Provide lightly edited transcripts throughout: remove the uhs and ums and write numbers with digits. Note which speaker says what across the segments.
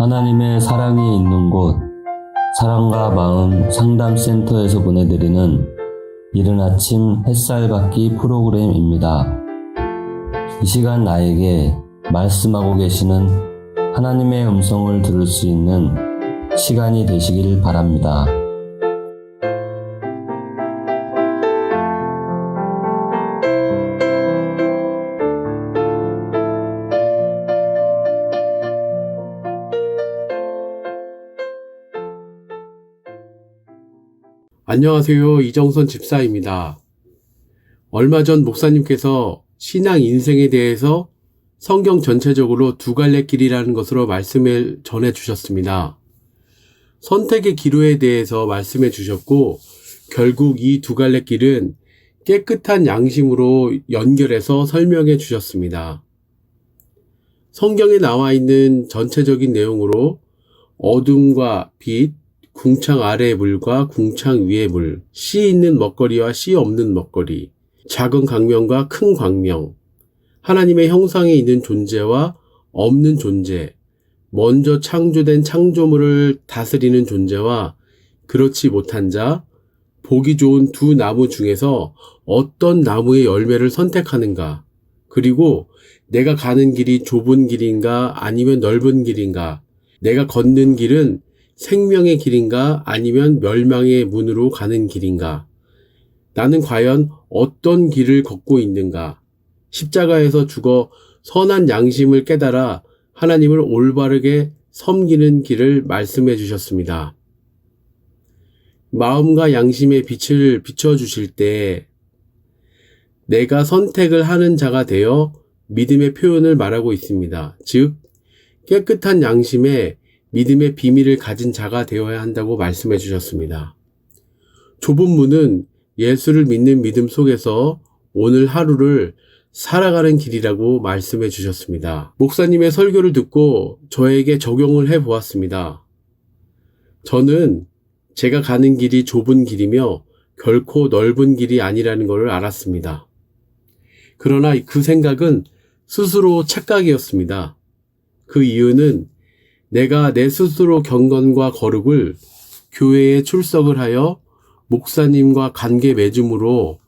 Speaker 1: 하나님의 사랑이 있는 곳, 사랑과 마음 상담센터에서 보내드리는 이른 아침 햇살 받기 프로그램입니다. 이 시간 나에게 말씀하고 계시는 하나님의 음성을 들을 수 있는 시간이 되시길 바랍니다.
Speaker 2: 안녕하세요. 이정선 집사입니다. 얼마 전 목사님께서 신앙 인생에 대해서 성경 전체적으로 두 갈래 길이라는 것으로 말씀을 전해 주셨습니다. 선택의 기로에 대해서 말씀해 주셨고, 결국 이 두 갈래 길은 깨끗한 양심으로 연결해서 설명해 주셨습니다. 성경에 나와 있는 전체적인 내용으로 어둠과 빛, 궁창 아래의 물과 궁창 위의 물, 씨 있는 먹거리와 씨 없는 먹거리, 작은 광명과 큰 광명, 하나님의 형상에 있는 존재와 없는 존재, 먼저 창조된 창조물을 다스리는 존재와 그렇지 못한 자, 보기 좋은 두 나무 중에서 어떤 나무의 열매를 선택하는가, 그리고 내가 가는 길이 좁은 길인가 아니면 넓은 길인가, 내가 걷는 길은 생명의 길인가 아니면 멸망의 문으로 가는 길인가? 나는 과연 어떤 길을 걷고 있는가? 십자가에서 죽어 선한 양심을 깨달아 하나님을 올바르게 섬기는 길을 말씀해 주셨습니다. 마음과 양심의 빛을 비춰주실 때 내가 선택을 하는 자가 되어 믿음의 표현을 말하고 있습니다. 즉, 깨끗한 양심에 믿음의 비밀을 가진 자가 되어야 한다고 말씀해 주셨습니다. 좁은 문은 예수를 믿는 믿음 속에서 오늘 하루를 살아가는 길이라고 말씀해 주셨습니다. 목사님의 설교를 듣고 저에게 적용을 해 보았습니다. 저는 제가 가는 길이 좁은 길이며 결코 넓은 길이 아니라는 것을 알았습니다. 그러나 그 생각은 스스로 착각이었습니다. 그 이유는 내가 내 스스로 경건과 거룩을 교회에 출석을 하여 목사님과 관계 맺음으로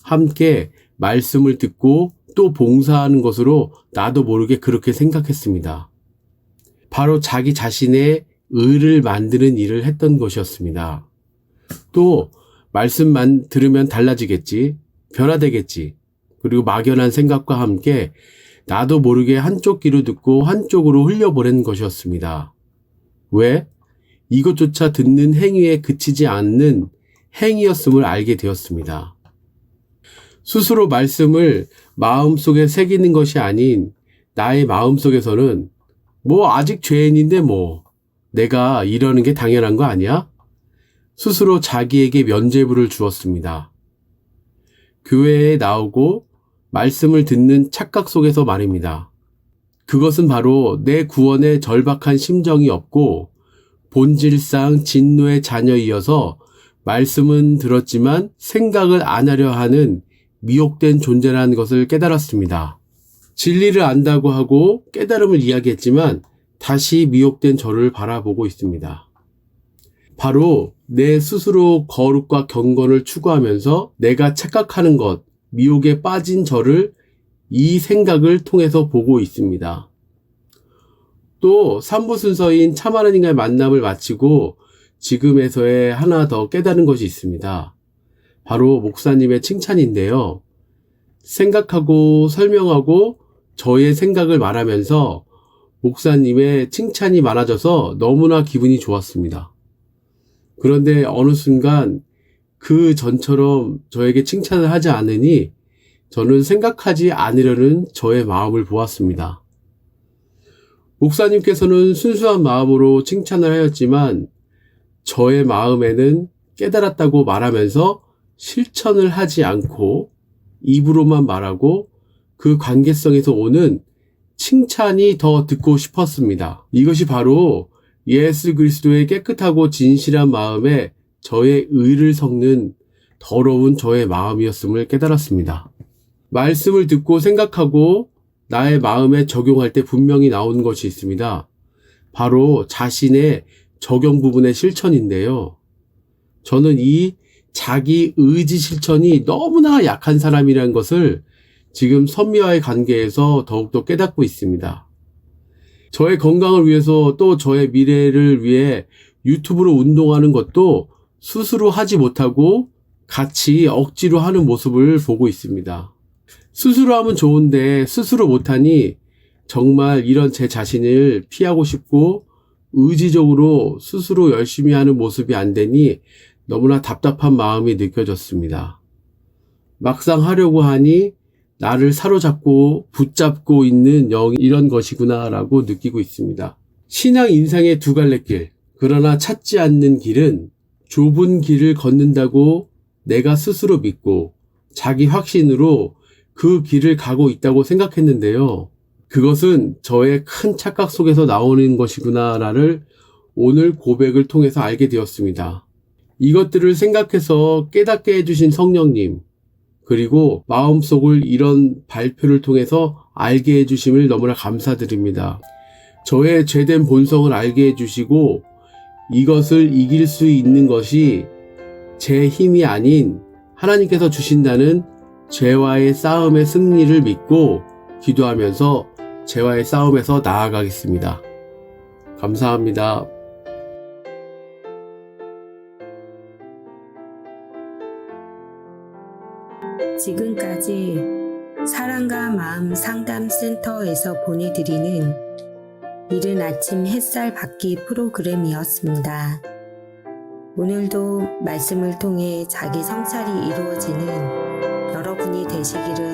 Speaker 2: 함께 말씀을 듣고 또 봉사하는 것으로 나도 모르게 그렇게 생각했습니다. 바로 자기 자신의 의를 만드는 일을 했던 것이었습니다. 또 말씀만 들으면 달라지겠지, 변화되겠지, 그리고 막연한 생각과 함께 나도 모르게 한쪽 귀로 듣고 한쪽으로 흘려보낸 것이었습니다. 왜? 이것조차 듣는 행위에 그치지 않는 행위였음을 알게 되었습니다. 스스로 말씀을 마음속에 새기는 것이 아닌 나의 마음속에서는 아직 죄인인데 내가 이러는 게 당연한 거 아니야? 스스로 자기에게 면죄부를 주었습니다. 교회에 나오고 말씀을 듣는 착각 속에서 말입니다. 그것은 바로 내 구원에 절박한 심정이 없고 본질상 진노의 자녀이어서 말씀은 들었지만 생각을 안 하려 하는 미혹된 존재라는 것을 깨달았습니다. 진리를 안다고 하고 깨달음을 이야기했지만 다시 미혹된 저를 바라보고 있습니다. 바로 내 스스로 거룩과 경건을 추구하면서 내가 착각하는 것, 미혹에 빠진 저를 이 생각을 통해서 보고 있습니다. 또 3부 순서인 참 하나님과의 만남을 마치고 지금에서의 하나 더 깨달은 것이 있습니다. 바로 목사님의 칭찬인데요. 생각하고 설명하고 저의 생각을 말하면서 목사님의 칭찬이 많아져서 너무나 기분이 좋았습니다. 그런데 어느 순간 그 전처럼 저에게 칭찬을 하지 않으니 저는 생각하지 않으려는 저의 마음을 보았습니다. 목사님께서는 순수한 마음으로 칭찬을 하였지만 저의 마음에는 깨달았다고 말하면서 실천을 하지 않고 입으로만 말하고 그 관계성에서 오는 칭찬이 더 듣고 싶었습니다. 이것이 바로 예수 그리스도의 깨끗하고 진실한 마음에 저의 의를 섞는 더러운 저의 마음이었음을 깨달았습니다. 말씀을 듣고 생각하고 나의 마음에 적용할 때 분명히 나오는 것이 있습니다. 바로 자신의 적용 부분의 실천인데요. 저는 이 자기 의지 실천이 너무나 약한 사람이라는 것을 지금 선미와의 관계에서 더욱더 깨닫고 있습니다. 저의 건강을 위해서 또 저의 미래를 위해 유튜브로 운동하는 것도 스스로 하지 못하고 같이 억지로 하는 모습을 보고 있습니다. 스스로 하면 좋은데 스스로 못하니 정말 이런 제 자신을 피하고 싶고 의지적으로 스스로 열심히 하는 모습이 안 되니 너무나 답답한 마음이 느껴졌습니다. 막상 하려고 하니 나를 사로잡고 붙잡고 있는 영이 이런 것이구나라고 느끼고 있습니다. 신앙 인생의 두 갈래 길, 그러나 찾지 않는 길은 좁은 길을 걷는다고 내가 스스로 믿고 자기 확신으로 그 길을 가고 있다고 생각했는데요. 그것은 저의 큰 착각 속에서 나오는 것이구나를 오늘 고백을 통해서 알게 되었습니다. 이것들을 생각해서 깨닫게 해주신 성령님, 그리고 마음속을 이런 발표를 통해서 알게 해주심을 너무나 감사드립니다. 저의 죄된 본성을 알게 해주시고 이것을 이길 수 있는 것이 제 힘이 아닌 하나님께서 주신다는 죄와의 싸움의 승리를 믿고 기도하면서 죄와의 싸움에서 나아가겠습니다. 감사합니다.
Speaker 3: 지금까지 사랑과 마음 상담센터에서 보내드리는 이른 아침 햇살 받기 프로그램이었습니다. 오늘도 말씀을 통해 자기 성찰이 이루어지는 여러분이 되시기를